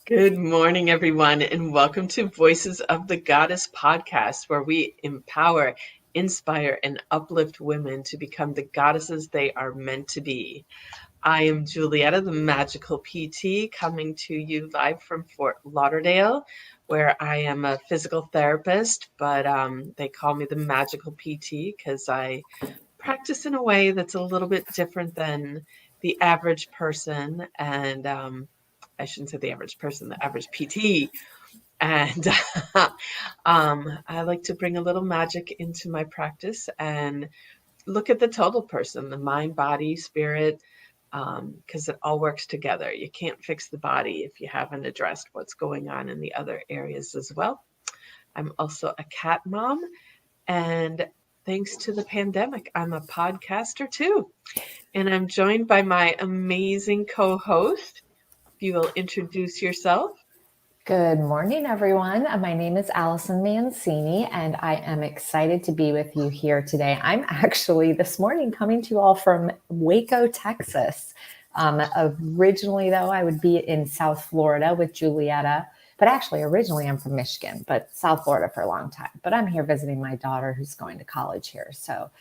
Good morning, everyone, and welcome to Voices of the Goddess podcast, where we empower, inspire, and uplift women to become the goddesses they are meant to be. I am Julietta, the magical PT, coming to you live from Fort Lauderdale, where I am a physical therapist, but they call me the magical PT because I practice in a way that's a little bit different than the average person. And I shouldn't say the average person, the average PT. And I like to bring a little magic into my practice and look at the total person, the mind, body, spirit, because it all works together. You can't fix the body if you haven't addressed what's going on in the other areas as well. I'm also a cat mom, and thanks to the pandemic, I'm a podcaster too. And I'm joined by my amazing co-host. If you will introduce yourself. Good morning, everyone. My name is Allison Mancini, and I am excited to be with you here today. I'm actually this morning coming to you all from Waco, Texas. Originally, though, I would be in South Florida with Julietta, but actually, originally I'm from Michigan, but South Florida for a long time. But I'm here visiting my daughter who's going to college here. So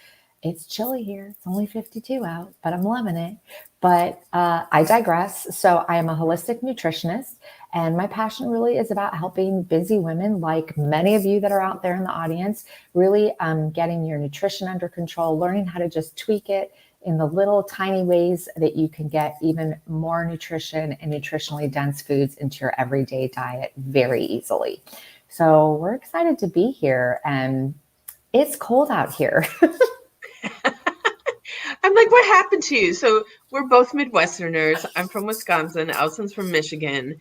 it's chilly here. It's only 52 out, but I'm loving it. But I digress. So I am a holistic nutritionist, and my passion really is about helping busy women like many of you that are out there in the audience, really getting your nutrition under control, learning how to just tweak it in the little tiny ways that you can get even more nutrition and nutritionally dense foods into your everyday diet very easily. So we're excited to be here, and it's cold out here. I'm like, what happened to you? So we're both Midwesterners. I'm from Wisconsin. Allison's from Michigan.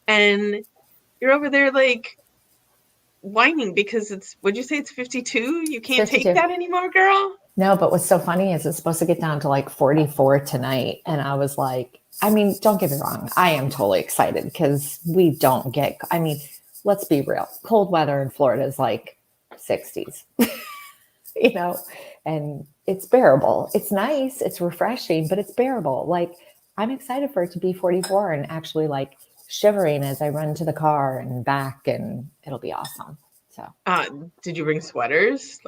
And you're over there like whining because what'd you say? It's 52? You It's can't take 52. that anymore, girl? No, but what's so funny is it's supposed to get down to like 44 tonight. And I was like, I mean, don't get me wrong. I am totally excited because we don't get, I mean, let's be real. Cold weather in Florida is like 60s, you know, and it's bearable. It's nice. It's refreshing, but it's bearable. Like I'm excited for it to be 44 and actually like shivering as I run to the car and back, and it'll be awesome. So Did you bring sweaters?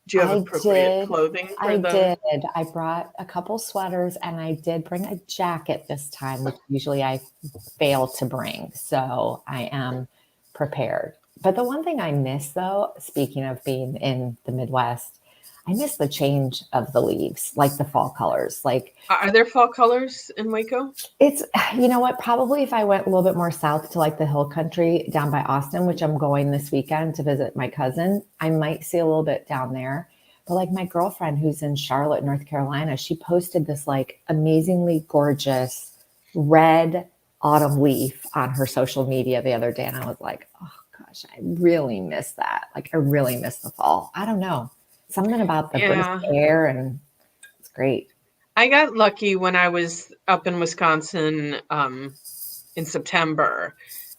Do you have I appropriate did. clothing for I the? did. I brought a couple sweaters, and I did bring a jacket this time, which usually I fail to bring. So I am prepared. But the one thing I miss, though, speaking of being in the Midwest, I miss the change of the leaves, like the fall colors. Like Are there fall colors in Waco? it's, you know what, probably if I went a little bit more south to like the hill country down by Austin, which I'm going this weekend to visit my cousin, I might see a little bit down there. But like my girlfriend who's in Charlotte, North Carolina, she posted this like amazingly gorgeous red autumn leaf on her social media the other day. And I was like, oh gosh, I really miss that. Like I really miss the fall. I don't know. Something about the brisk Yeah. air, and it's great. I got lucky when I was up in Wisconsin in September.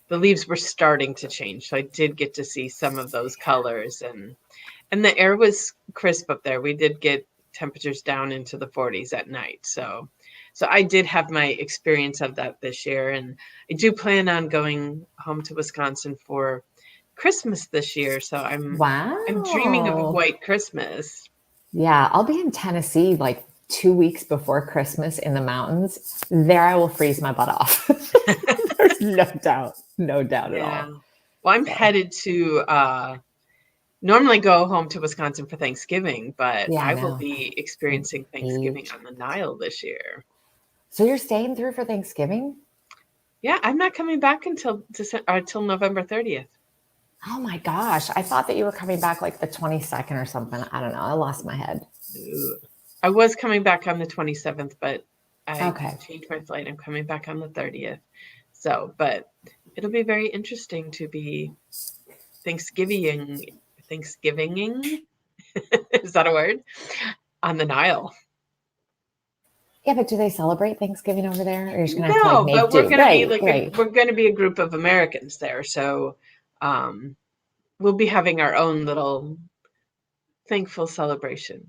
The leaves were starting to change, so I did get to see some of those colors, and the air was crisp up there. We did get temperatures down into the 40s at night. So I did have my experience of that this year, and I do plan on going home to Wisconsin for Christmas this year. So I'm dreaming of a Wow. white Christmas. Yeah, I'll be in Tennessee like 2 weeks before Christmas in the mountains. There I will freeze my butt off. There's no doubt at Yeah. all. Well, I'm So, headed to normally go home to Wisconsin for Thanksgiving, but yeah, I I will know. be experiencing Thanksgiving Beach. on the Nile this year. So you're staying through for Thanksgiving? Yeah, I'm not coming back until November 30th. Oh my gosh. I thought that you were coming back like the 22nd or something. I don't know. I lost my head. Ooh. I was coming back on the 27th, but I Okay. changed my flight. I'm coming back on the 30th. So, but it'll be very interesting to be Thanksgiving. Is that a word? On the Nile. Yeah, but do they celebrate Thanksgiving over there? Or you're just gonna have to like No, make but we're do? going to be Right, like right. we're going to be a group of Americans there. So, um, we'll be having our own little thankful celebration.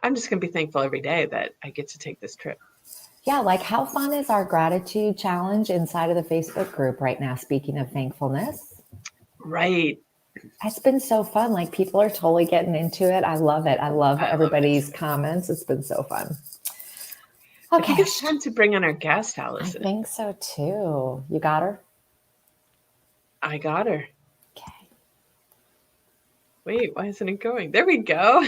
I'm just going to be thankful every day that I get to take this trip. Yeah, like how fun is our gratitude challenge inside of the Facebook group right now? Speaking of thankfulness, Right. it's been so fun. Like people are totally getting into it. I love it. I love I love it. everybody's comments. It's been so fun. I think Okay, it's time to bring on our guest, I Allison. think so too. You got her? I got her. Okay. Wait, why isn't it going? There we go.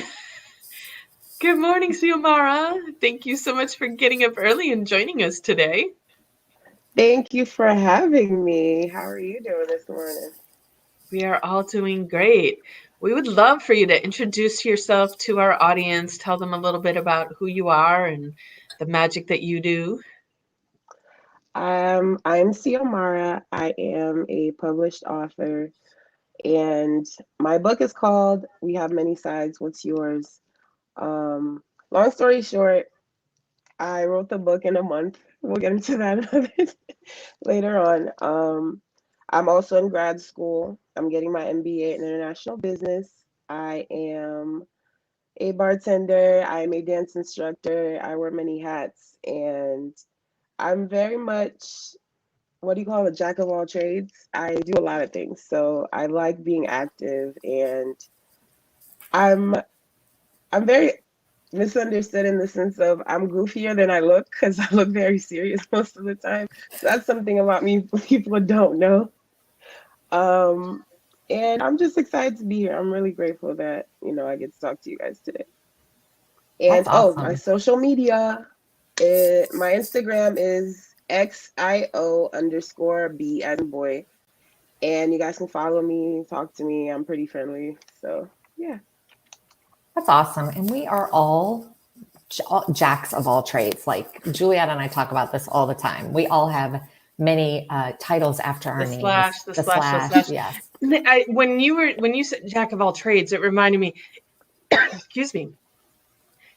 Good morning, Xiomara. Thank you so much for getting up early and joining us today. Thank you for having me. How are you doing this morning? We are all doing great. We would love for you to introduce yourself to our audience, tell them a little bit about who you are and the magic that you do. I'm Xiomara. I am a published author, and my book is called We Have Many Sides, What's Yours? Um, Long story short, I wrote the book in a month. We'll get into that later on. I'm also in grad school. I'm getting my MBA in international business. I am a bartender. I'm a dance instructor. I wear many hats, and I'm very much, what do you call it, a jack of all trades. I do a lot of things. So I like being active, and I'm I'm very misunderstood in the sense of I'm goofier than I look because I look very serious most of the time. So that's something about me people don't know. Um, and I'm just excited to be here. I'm really grateful that, I get to talk to you guys today. And That's oh, my awesome. social media, my Instagram is XIO_B as in boy. And you guys can follow me, talk to me. I'm pretty friendly. So yeah. That's awesome. And we are all jacks of all trades. Like Juliet and I talk about this all the time. We all have many titles after our The names. slash, the The slash, the slash, slash. yes. When you said jack of all trades, it reminded me, excuse me,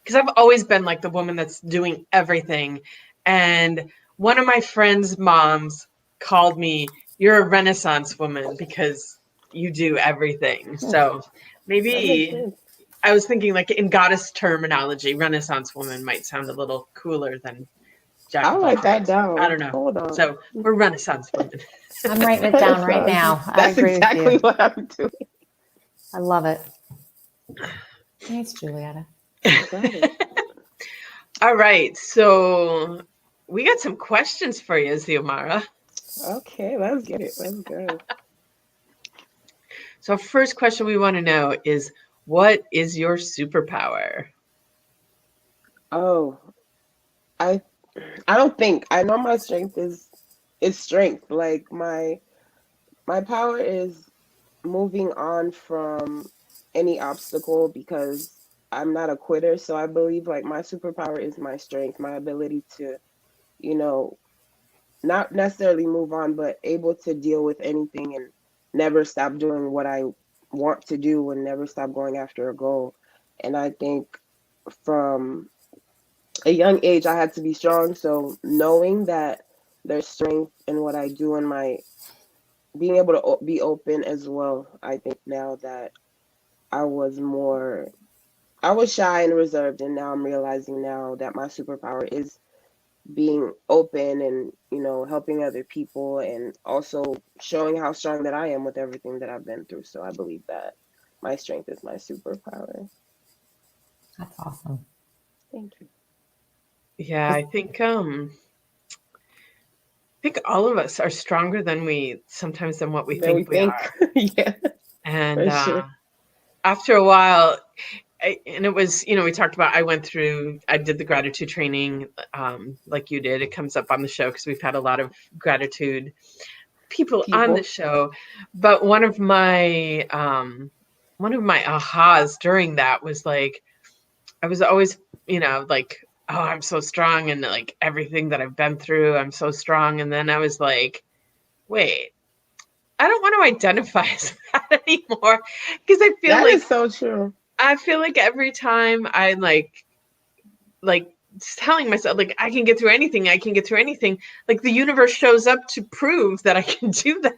because I've always been like the woman that's doing everything. And one of my friend's moms called me, "You're a Renaissance woman because you do everything." So That makes maybe sense. I was thinking like in goddess terminology, Renaissance woman might sound a little cooler than jack I'll of all write that trades. I down. don't know. Hold on. So we're Renaissance women. I'm writing it down right Renaissance. now. I That's agree with exactly you. what I'm doing. I love it. Thanks, Julietta. Got it. All right. So we got some questions for you, Xiomara. Okay, let's get it. Let's go. So first question we want to know is, what is your superpower? Oh, I I don't think. I know my strength is strength. Like my power is moving on from any obstacle because I'm not a quitter. So I believe like my superpower is my strength, my ability to, you know, not necessarily move on, but able to deal with anything and never stop doing what I want to do and never stop going after a goal. And I think from a young age, I had to be strong. So knowing that there's strength in what I do and my being able to be open as well, I think now that I was more, I was shy and reserved, and now I'm realizing now that my superpower is being open and helping other people and also showing how strong that I am with everything that I've been through. So I believe that my strength is my superpower. That's awesome. Thank you. Yeah, I think all of us are stronger than we sometimes than what we Then we think we think, are. yeah, And for sure. after a while, and it was, we talked about, I did the gratitude training like you did. It comes up on the show because we've had a lot of gratitude people on the People. show. But one of my ahas during that was like, I was always, like, oh, I'm so strong and like everything that I've been through, I'm so strong. And then I was like, wait, I don't want to identify as that anymore because That is so true. I feel like every time I like telling myself like I can get through anything, I can get through anything, like the universe shows up to prove that I can do that.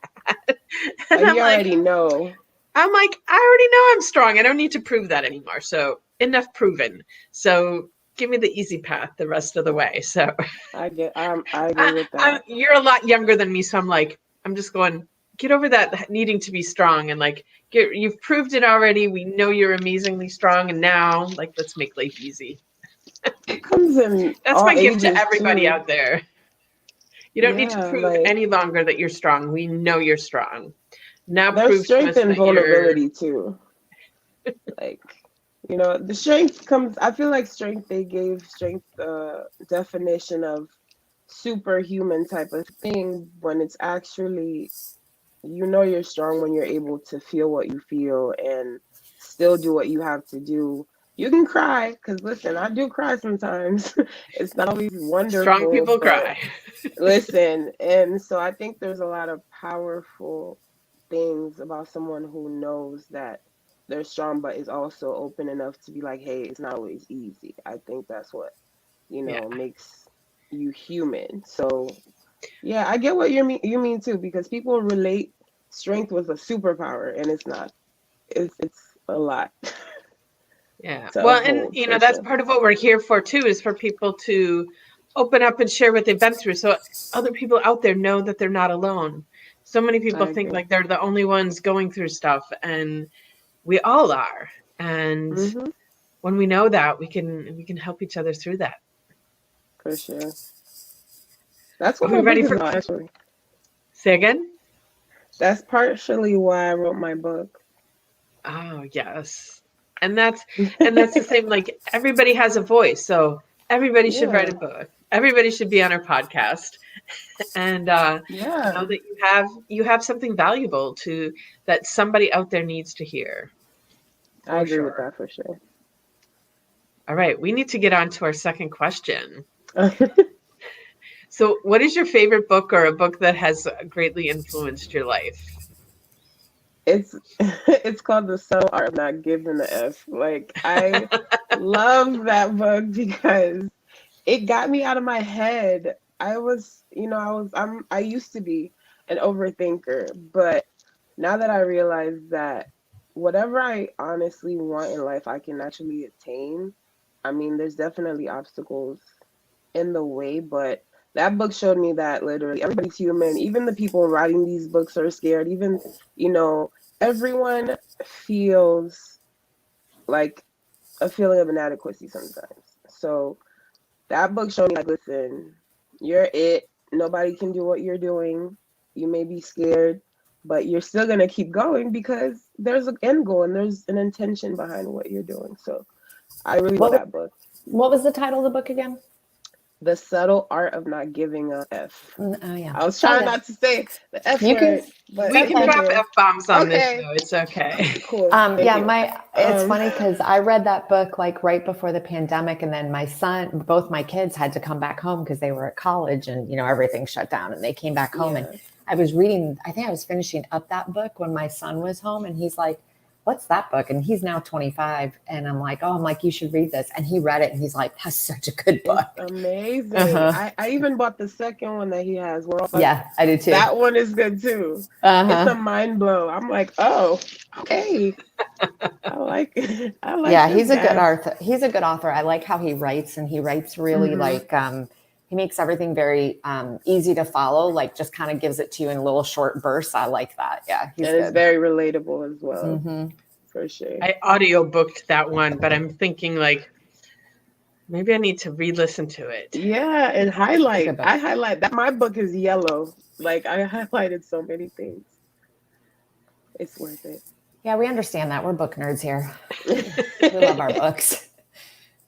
And Like you already know. I'm like, I already know I'm strong. I don't need to prove that anymore. So enough proven. So give me the easy path the rest of the way. So I agree with that. you're a lot younger than me, so I'm just going, get over that needing to be strong, and like you've proved it already. We know you're amazingly strong, and now like let's make life easy. It comes in That's all my gift to ages everybody too. out there. You don't need to Yeah, prove like any longer that you're strong. We know you're strong. Now there's prove to strength us and that you're vulnerability too. Like, the strength comes, I feel like strength, they gave strength the definition of superhuman type of thing, when it's actually, you're strong when you're able to feel what you feel and still do what you have to do. You can cry, because listen, I do cry sometimes. It's not always strong wonderful, people but cry. listen, and so I think there's a lot of powerful things about someone who knows that they're strong, but is also open enough to be like, hey, it's not always easy. I think that's what, Yeah. makes you human. So yeah, I get what you mean too, because people relate strength with a superpower, and it's not. It's a lot Yeah. to Well, and uphold for that's sure. part of what we're here for too, is for people to open up and share what they've been through. So other people out there know that they're not alone. So many I people think agree. like they're the only ones going through stuff, and we all are. And Hmm. when we know that, we can help each other through that. For sure. That's Are what we my book ready is for about, actually. say again? That's partially why I wrote my book. Oh, yes. And that's the same, like everybody has a voice. So everybody should write Yeah, a book. Everybody should be on our podcast, and know yeah, that you have something valuable to that somebody out there needs to hear, I for agree with sure. that for sure. All right, we need to get on to our second question. So, what is your favorite book or a book that has greatly influenced your life? it's it's called The Subtle Art of Not Giving a F. Like, I love that book because it got me out of my head. I used to be an overthinker, but now that I realize that whatever I honestly want in life, I can actually attain. I mean, there's definitely obstacles in the way, but that book showed me that literally everybody's human. Even the people writing these books are scared. Even, you know, everyone feels like a feeling of inadequacy sometimes. So that book showed me, like, listen, you're it. Nobody can do what you're doing. You may be scared, but you're still gonna keep going because there's an end goal and there's an intention behind what you're doing. So I really love What that book. what was the title of the book again? The Subtle Art of Not Giving a F. Oh yeah. I was Oh trying yeah. not to say the F You can. word, but It's We it's can okay. drop okay. F bombs on this Okay. show. It's okay. Cool. Thank Yeah, you. it's Um, funny because I read that book like right before the pandemic, and then both my kids had to come back home because they were at college, and everything shut down, and they came back home, and yeah. I was reading. I think I was finishing up that book when my son was home, and he's like, "What's that book?" And he's now 25, and I'm like, "You should read this." And he read it, and he's like, "That's such a good It's book." Uh amazing. huh. I even bought the second one that he has. We're all like, Yeah, I do too. that one is good too. Uh It's a huh. mind blow. I'm like, oh, okay. I like it. I like Yeah, this he's a good guy. author. He's a good author. I like how he writes, and he writes really Hmm. like he makes everything very easy to follow. Like just kind of gives it to you in little short bursts. I like that. Yeah, he's And it's good. very relatable as well, Hmm. for sure. I audiobooked that one, but I'm thinking like maybe I need to re-listen to it. Yeah, and It's a highlight. good book. I highlight that. My book is yellow. Like, I highlighted so many things. It's worth it. Yeah, we understand that. We're book nerds here. We love our books.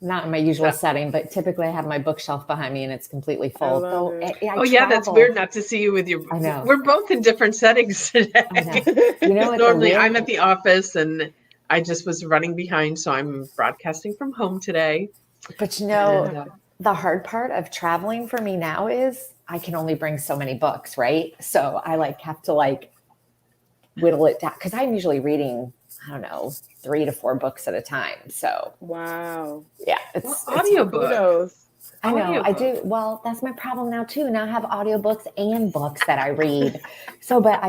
Not in my usual So, setting, but typically I have my bookshelf behind me and it's completely I full. love Though it. I oh yeah, that's weird travel. not to see you with your. I know. We're both in different settings I know. today. It's a Normally, I'm weird. at the office and I just was running behind, so I'm broadcasting from home today. But And the hard part of traveling for me now is I can only bring so many books, right? So I like have to like whittle it down because I'm usually reading, I don't know, 3 to 4 books at a time. So Wow. yeah, well, it's hard. audiobook, Kudos. I know I audiobook. do. Well, that's my problem now too. Now I have audiobooks and books that I read. So, but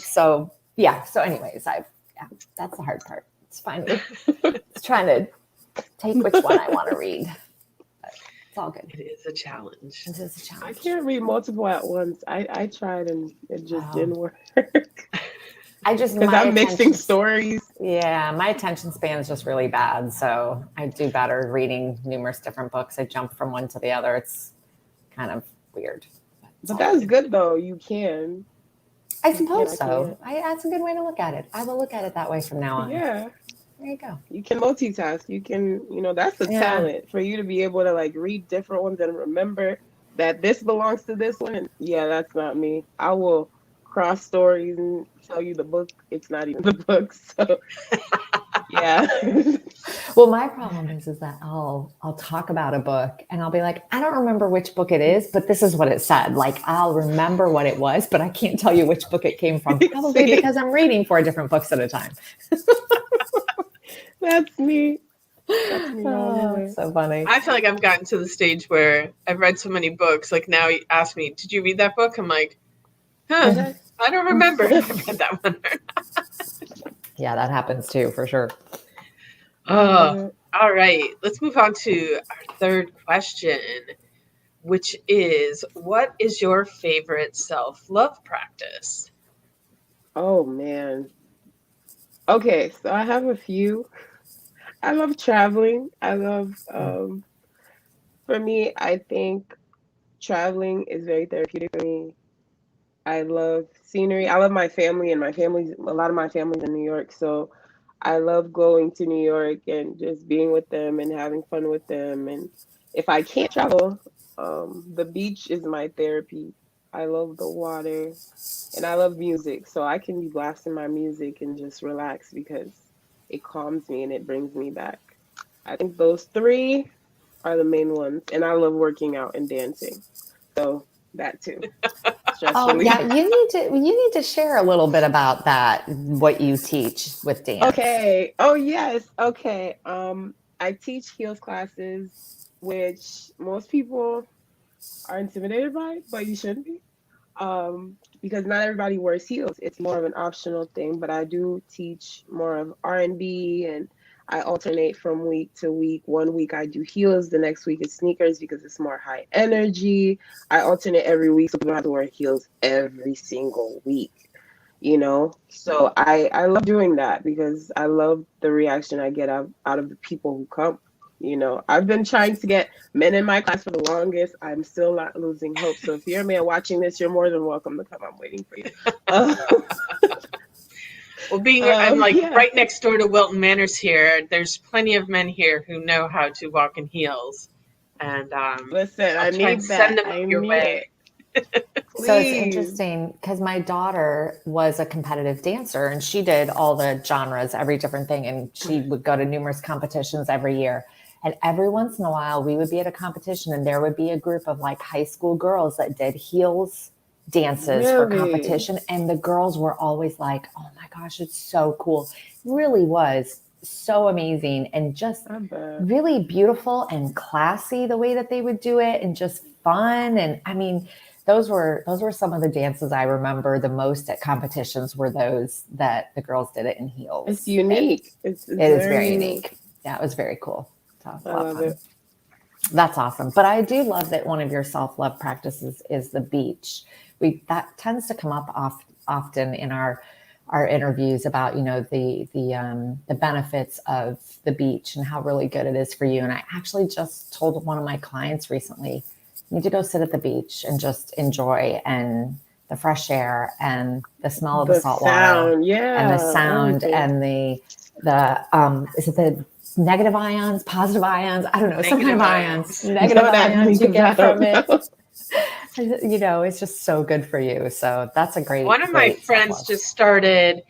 so yeah. So anyways, yeah, that's the hard part. It's finally, it's trying to take which one I want to read. But it's all good. It is a challenge. This is a I challenge. can't read multiple at once. I tried and it just didn't work. Because I'm mixing stories. Yeah, my attention span is just really bad. So I do better reading numerous different books. I jump from one to the other. It's kind of weird. But that's good though. You can. I suppose so. That's a good way to look at it. I will look at it that way from now on. Yeah. There you go. You can multitask. You can, that's a talent for you to be able to like read different ones and remember that this belongs to this one. And yeah, that's not me. I will cross stories and tell you the book. It's not even the book. So yeah. Well, my problem is that I'll talk about a book and I'll be like, I don't remember which book it is, but this is what it said. Like I'll remember what it was, but I can't tell you which book it came from. Probably because I'm reading 4 different books at a time. That's me. That's me all the way. So funny. I feel like I've gotten to the stage where I've read so many books. Like now you ask me, did you read that book? I'm like, I don't remember if I read that one. Yeah, that happens too, for sure. Oh, all right. Let's move on to our third question, which is, what is your favorite self-love practice? Oh man. Okay, so I have a few. I love traveling. I love for me, I think traveling is very therapeutic for me. I love scenery. I love my family, and a lot of my family's in New York, so I love going to New York and just being with them and having fun with them. And if I can't travel, the beach is my therapy. I love the water and I love music, so I can be blasting my music and just relax because it calms me and it brings me back. I think those 3 are the main ones, and I love working out and dancing. So that too. Yeah, you need to share a little bit about that, what you teach with dance. Okay. Oh yes. Okay. I teach heels classes, which most people are intimidated by, but you shouldn't be. Because not everybody wears heels. It's more of an optional thing, but I do teach more of R&B, and I alternate from week to week. One week I do heels, the next week is sneakers because it's more high energy. I alternate every week so people don't have to wear heels every single week, So I love doing that because I love the reaction I get out of the people who come. I've been trying to get men in my class for the longest. I'm still not losing hope. So if you're a man watching this, you're more than welcome to come. I'm waiting for you. Well, I'm right next door to Wilton Manors here. There's plenty of men here who know how to walk in heels. And listen, I'll try and send them up your way. So it's interesting because my daughter was a competitive dancer and she did all the genres, every different thing. And she would go to numerous competitions every year. And every once in a while we would be at a competition and there would be a group of like high school girls that did heels dances for competition. And the girls were always like, oh my gosh, it's so cool. It really was so amazing and just really beautiful and classy the way that they would do it and just fun. And I mean, those were some of the dances I remember the most at competitions were those that the girls did it in heels. It's unique. It is very unique. Yeah, it was very cool. So I love it. That's awesome. But I do love that one of your self-love practices is the beach. That tends to come up often in our interviews about, the benefits of the beach and how really good it is for you. And I actually just told one of my clients recently, you need to go sit at the beach and just enjoy and the fresh air and the smell of the salt water and the sound and the is it the negative ions, positive ions? I don't know, some kind of ions, negative ions you get from it. It's just so good for you. So that's a great. One of my friends just started,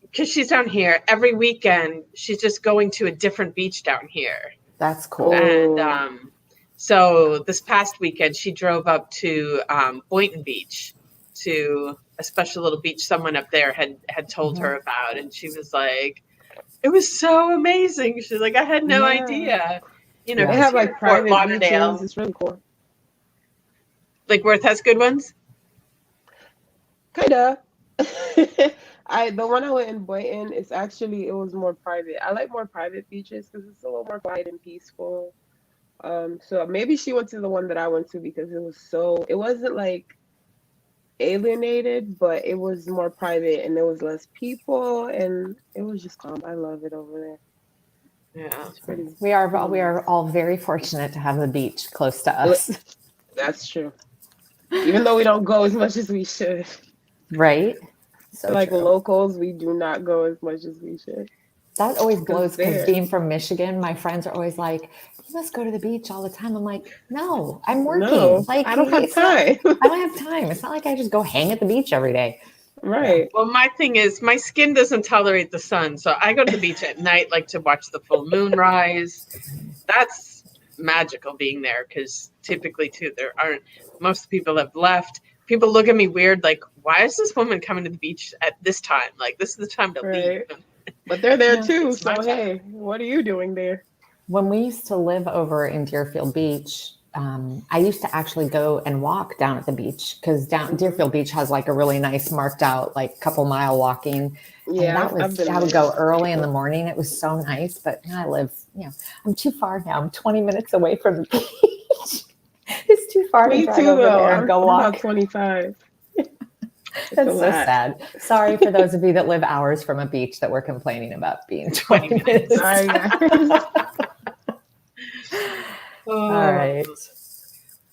because she's down here every weekend. She's just going to a different beach down here. That's cool. And so this past weekend, she drove up to Boynton Beach, to a special little beach someone up there had told her about. And she was like, it was so amazing. She's like, I had no idea. They have like private beaches. It's really cool. Like Worth has good ones? Kinda. The one I went in Boynton, it was more private. I like more private beaches because it's a little more quiet and peaceful. So maybe she went to the one that I went to because it wasn't like alienated, but it was more private and there was less people and it was just calm. I love it over there. Yeah. It's pretty, We are pretty we are nice. all very fortunate to have the beach close to Li- us. That's true. Even though we don't go as much as we should. Right? So Like true. locals, we do not go as much as we should. That always Because blows because there, being from Michigan, my friends are always like, "You must go to the beach all the time." I'm like, "No, I'm working. no, Like I don't have it's not. time. I don't have time. It's not like I just go hang at the beach every day." Yeah. Right. Well, my thing is my skin doesn't tolerate the sun, so I go to the beach at night, like to watch the full moon rise. That's magical being there because typically, too, most people have left. People look at me weird, like, why is this woman coming to the beach at this time? Like, this is the time to leave. Right. But they're there Yeah. too. It's my So, time. hey, what are you doing there? When we used to live over in Deerfield Beach, I used to actually go and walk down at the beach because down Hmm. Deerfield Beach has like a really nice marked out like couple mile walking, and Yeah, that I've was been I would there. go It's early in the beautiful. morning. It was so nice, but I live, I'm too far now. I'm 20 minutes away from the beach. It's too far to Me drive too, over though. there and go I'm about walk. 25. It's a That's so lot. sad. Sorry for those of you that live hours from a beach that were complaining about being 20 20 minutes. minutes. Sorry, guys. All Oh. right.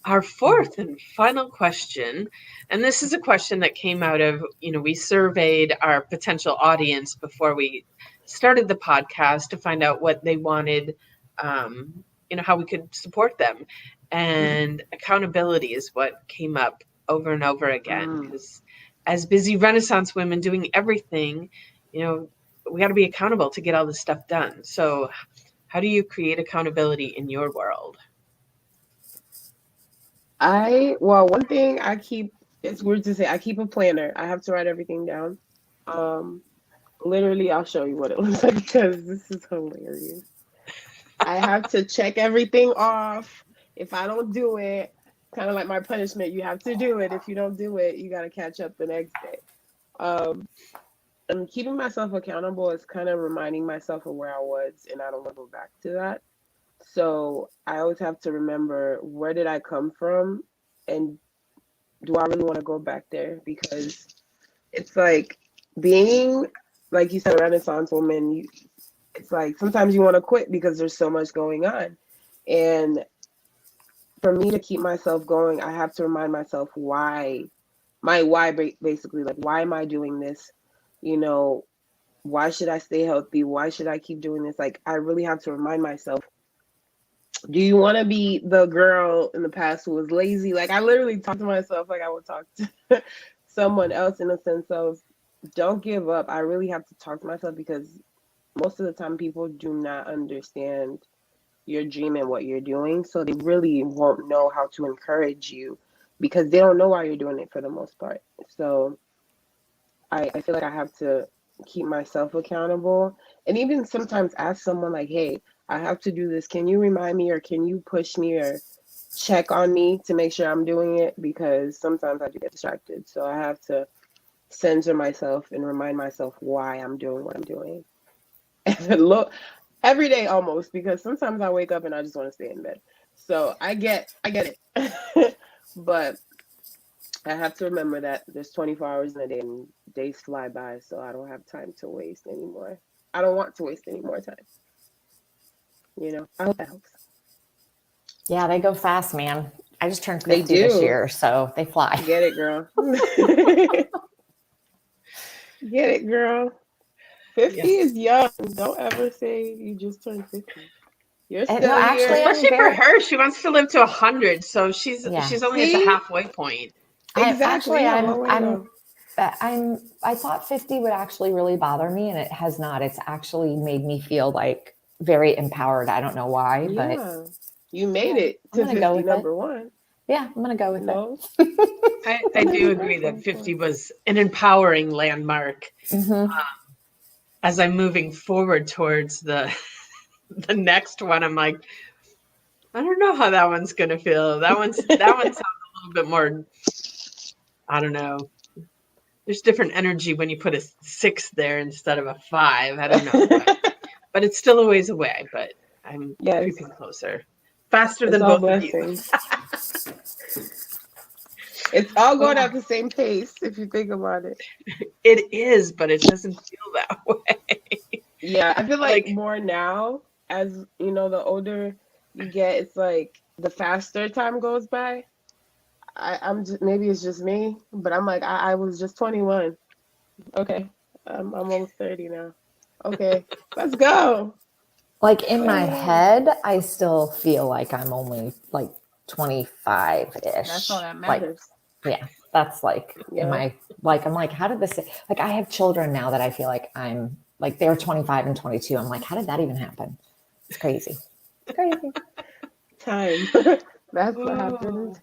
Our fourth and final question, and this is a question that came out of, we surveyed our potential audience before we started the podcast to find out what they wanted, how we could support them. And accountability is what came up over and over again, Mm. because as busy Renaissance women doing everything, we got to be accountable to get all this stuff done. So how do you create accountability in your world? One thing it's weird to say, I keep a planner. I have to write everything down. Um, Literally, I'll show you what it looks like because this is hilarious. I have to check everything off. If I don't do it, kind of like my punishment, you have to do it. If you don't do it, you got to catch up the next day. Um, and keeping myself accountable is kind of reminding myself of where I was, and I don't want to go back to that. So I always have to remember, where did I come from, and do I really want to go back there? Because it's like being, like you said, a Renaissance woman. It's like sometimes you want to quit because there's so much going on, and for me to keep myself going, I have to remind myself basically, like, why am I doing this? You know, why should I stay healthy? Why should I keep doing this? Like, I really have to remind myself, do you want to be the girl in the past who was lazy? Like, I literally talk to myself like I would talk to someone else, in a sense of, don't give up. I really have to talk to myself because most of the time people do not understand your dream and what you're doing. So they really won't know how to encourage you because they don't know why you're doing it for the most part. So I feel like I have to keep myself accountable and even sometimes ask someone like, hey, I have to do this. Can you remind me, or can you push me, or check on me to make sure I'm doing it? Because sometimes I do get distracted. So I have to censor myself and remind myself why I'm doing what I'm doing. Look, every day almost, because sometimes I wake up and I just want to stay in bed. So I get it. But I have to remember that there's 24 hours in a day and days fly by, so I don't have time to waste anymore. I don't want to waste any more time. I hope that helps. Yeah, they go fast, man. I just turned They 50 this do. year, so they fly. Get it, girl. Get it, girl. 50 Yes. is young. Don't ever say you just turned 50. You're No, still actually, here. I'm Especially for very, her, she wants to live to 100, so she's yeah. she's only at the See? halfway point. Exactly. Yeah, long way to go. I thought 50 would actually really bother me, and it has not. It's actually made me feel like very empowered. I don't know why, but Yeah. You made yeah, it I'm to going to go 50, with it. number one. Yeah, I'm going to go You with know? it. I And do that's agree that beautiful. 50 was an empowering landmark. Mm-hmm. As I'm moving forward towards the next one, I'm like, I don't know how that one's gonna feel. That one sounds a little bit more, I don't know, there's different energy when you put a 6 there instead of a 5. I don't know, but it's still a ways away. But I'm Yes, creeping closer, faster it's than all both of you. blessings. It's all going Oh, at the same pace if you think about it. it is, but it doesn't feel that way. Yeah, I feel like Like, more now, as you know, the older you get, it's like the faster time goes by. I'm just, maybe it's just me, but I'm like, I was just 21. Okay, I'm almost 30 now. Okay, let's go. Like in my Oh, head, I still feel like I'm only like 25-ish. that's all that Like, matters. yeah, that's like, am Yeah. I like, I'm like, how did this, like, I have children now that I feel like I'm like, they're 25 and 22. I'm like, how did that even happen? It's crazy. It's crazy. Time. That's what oh. happened.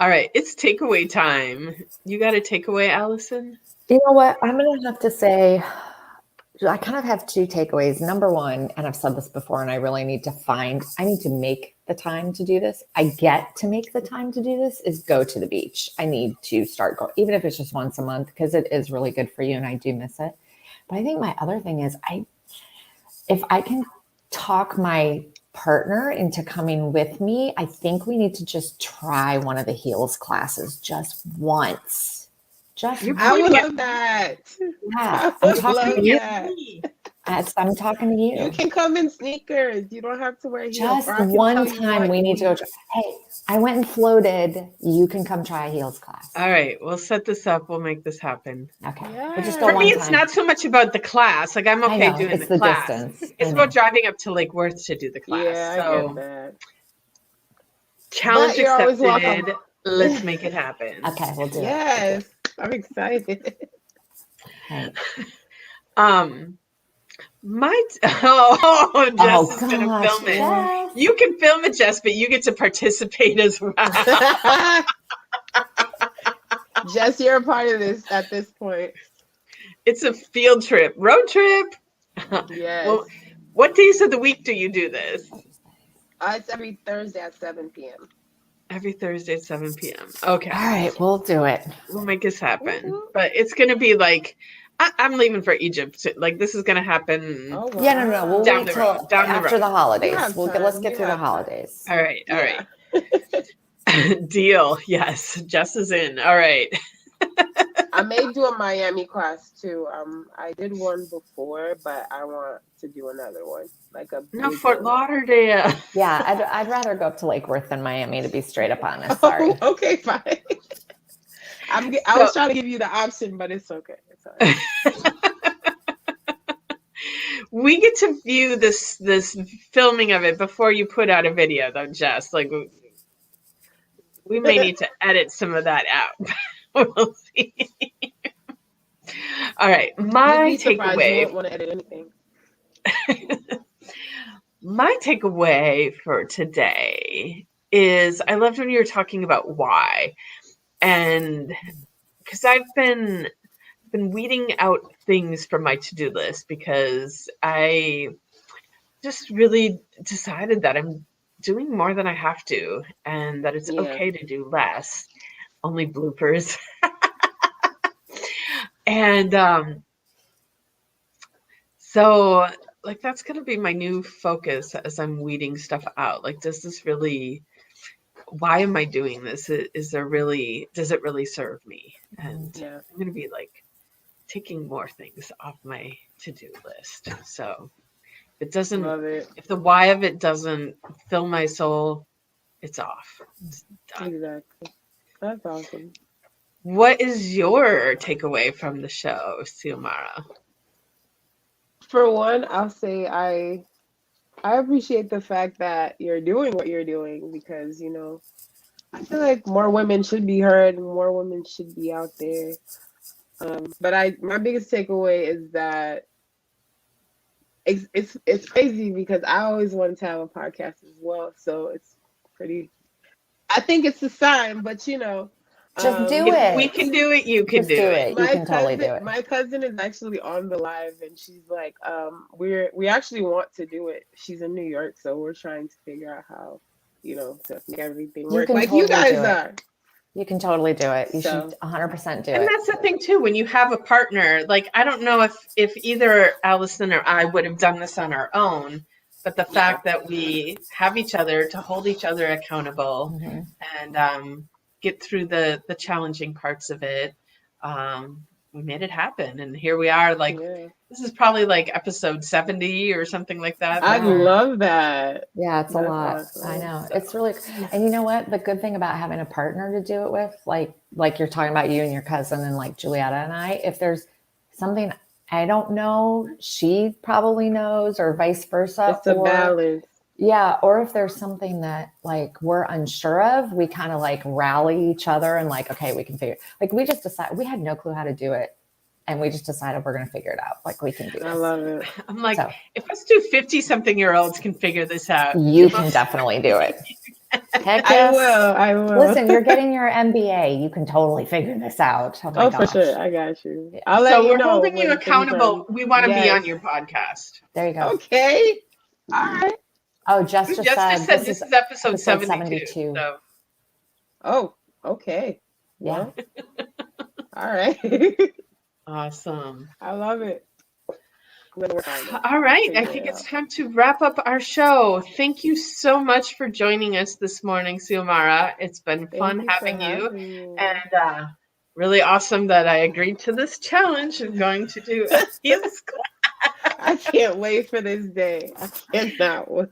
All right, it's takeaway time. You got a takeaway, Allison? You know what? I'm going to have to say, I kind of have two takeaways. Number one, and I've said this before, and I really need to I need to make the time to do this. I get to make the time to do this is go to the beach. I need to start going, even if it's just once a month, because it is really good for you and I do miss it. But I think my other thing is if I can talk my partner into coming with me, I think we need to just try one of the heels classes just once. Just You're I would pointing at love that. yeah, I I'm would you're talking to love pointing you. at that. me. I'm talking to You you. can come in sneakers. You don't have to wear heels. Or Just I can tell one you time we need to go. what. Hey, I went and floated. You can come try a heels class. All right, we'll set this up. We'll make this happen. Okay, we'll just go For me, one Yes. it's time. not so much about the class. Like, I'm I okay know doing the it's the class. distance. I It's about know. driving up to Lake Worth to do the class. Yeah, I get So, that. challenge But you're always welcome. accepted. Let's make it happen. Okay, we'll do it. Yes. I'm excited. Right. Um, oh, Jess Oh is gonna gosh, film it. What? Jess. You can film it, Jess, but you get to participate as well. Jess, you're a part of this at this point. It's a field trip, road trip. Yes. Well, what days of the week do you do this? It's every Thursday at 7 p.m. Every Thursday at 7 p.m. Okay. All right, we'll do it. We'll make this happen. Woo-hoo. But it's going to be like, I'm leaving for Egypt. Like, this is going to happen Oh, Yeah, no. We'll down wait the till road, down the after road. the holidays. You have Let's time. get You through the have time. holidays. All right. All Yeah. right. Deal. Yes. Jess is in. All right. I may do a Miami class too. I did one before, but I want to do another one, like a No, bigger Fort one. Lauderdale. Yeah, I'd rather go up to Lake Worth than Miami, to be straight up honest. Oh, Sorry. okay, fine. I was trying to give you the option, but it's okay. It's all right. We get to view this filming of it before you put out a video, though, Jess. Like, we may need to edit some of that out. We'll see. All right, You'd my be surprised. You takeaway. won't want to edit anything. My takeaway for today is I loved when you were talking about why, and because I've been weeding out things from my to-do list because I just really decided that I'm doing more than I have to, and that it's Yeah. okay to do less. Only bloopers. And so like that's gonna be my new focus as I'm weeding stuff out. Like, does this really, why am I doing this? Is there really, does it really serve me? And Yeah. I'm gonna be like taking more things off my to-do list. So if it doesn't, Love it. if the why of it doesn't fill my soul, it's off. It's done. Exactly. That's awesome. What is your takeaway from the show, Xiomara? For one, I'll say I appreciate the fact that you're doing what you're doing because, I feel like more women should be heard, more women should be out there. But my biggest takeaway is that it's crazy because I always wanted to have a podcast as well. So it's pretty. I think it's a sign, but Just do If we it. can do it, you can Just do do it. it. You can totally do it. my cousin is actually on the live, and she's like, we actually want to do it. She's in New York, so we're trying to figure out how, to make everything You work can like you totally guys do it. are. You can totally do it. You So- should 100% do And it. that's the thing too, when you have a partner, like I don't know if either Allison or I would have done this on our own, but the fact that we have each other to hold each other accountable Mhm. and get through the challenging parts of it, we made it happen. And here we are, like Yeah. this is probably like episode 70 or something like that. I Yeah. love that. Yeah, it's a That's lot. awesome. I know. It's really, and you know what? The good thing about having a partner to do it with, like you're talking about you and your cousin and like Julietta and I, if there's something I don't know, she probably knows or vice versa. It's a balance. Yeah. Or if there's something that like we're unsure of, we kind of like rally each other and like, okay, we can figure, like we just decided we had no clue how to do it. And we just decided we're going to figure it out. Like we can do this. I love it. I'm like, So, if us two 50-something-year-olds can figure this out, you can definitely do it. Heck I yes. will. I will. Listen, you're getting your MBA. You can totally figure this out. Oh my Oh, gosh. for sure. I got you. Yeah. I'll let So you we're know holding you when things accountable. are- We want to be Yes. on your podcast. There you go. Okay. All right. Oh, Jess just Jessica said said this is episode episode 72. 72. So Oh, okay. Yeah. Well, all right. awesome. I love it. I'm gonna work on it. All right. I Figure think it it's out. time to wrap up our show. Thank you so much for joining us this morning, Xiomara. It's been Thank fun you for having you. having me. And really awesome that I agreed to this challenge of going to do a heels class. I can't wait for this day. I cannot wait.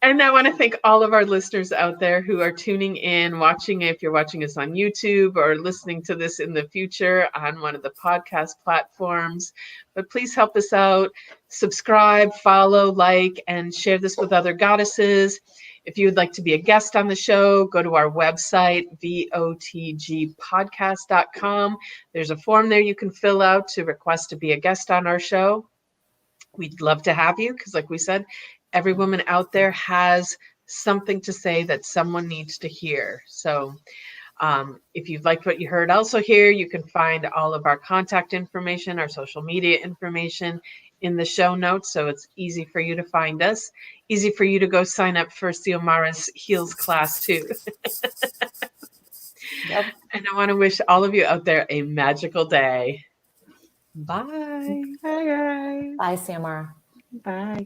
And I want to thank all of our listeners out there who are tuning in, watching if you're watching us on YouTube or listening to this in the future on one of the podcast platforms. But please help us out. Subscribe, follow, like, and share this with other goddesses. If you would like to be a guest on the show, go to our website, votgpodcast.com. There's a form there you can fill out to request to be a guest on our show. We'd love to have you because, like we said, every woman out there has something to say that someone needs to hear. So if you've liked what you heard also here, you can find all of our contact information, our social media information in the show notes. So it's easy for you to find us, easy for you to go sign up for Xiomara's heels class too. Yep. And I want to wish all of you out there a magical day. Bye. Hi, guys. Bye, Xiomara. Bye.